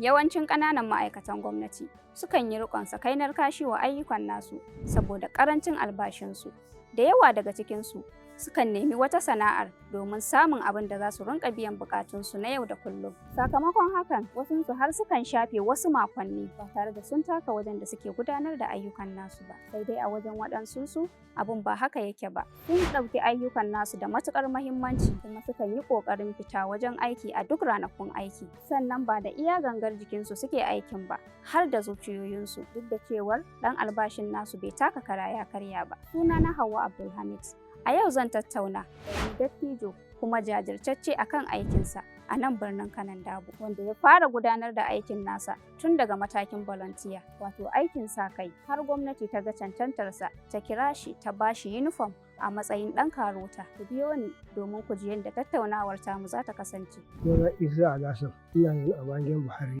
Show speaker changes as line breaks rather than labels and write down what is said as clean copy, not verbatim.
Yawancin ƙananan ma'aikatan gwamnati sukan yi riƙon sakainar kashi wa ayyukan nasu saboda ƙarancin albashinsu. Da yawa daga cikinsu sukan nemi wata sana'ar domin samun abin da za su rinƙa biyan buƙatunsu na yau da kullum. Sakamakon hakan, wasunsu har sukan shafe wasu makonni ba tare da sun taka wajen da suke gudanar da ayyukan nasu ba. Sai dai a wajen waɗansu abin ba haka yake ba. Sun ɗauki ayyukan nasu da matuƙar muhimmanci kuma sukan yi ƙoƙarin fita wajen aiki a duk ranakun aiki. Sannan ba da iya gangar jikinsu suke aikin ba, har da zuciyoyinsu, duk da cewar ɗan albashin nasu bai taka kara ya karya ba. Sunana Hauwa Abdulhamid. A yau zan tattauna da wani dattijo kuma jajirtacce akan aikinsa a nan birnin Kanon Dabo, wanda ya fara gudanar da aikin nasa tun daga matakin volunteer, wato aikin sa kai, har gwamnati ta ga cancantarsa ta kira shi ta bashi uniform a matsayin ɗan karota. Ku biyo ni domin ku ji yadda tattaunawar tamu za ta kasance.
Sunana Isa Alhassan, ina nan a Bangin Buhari.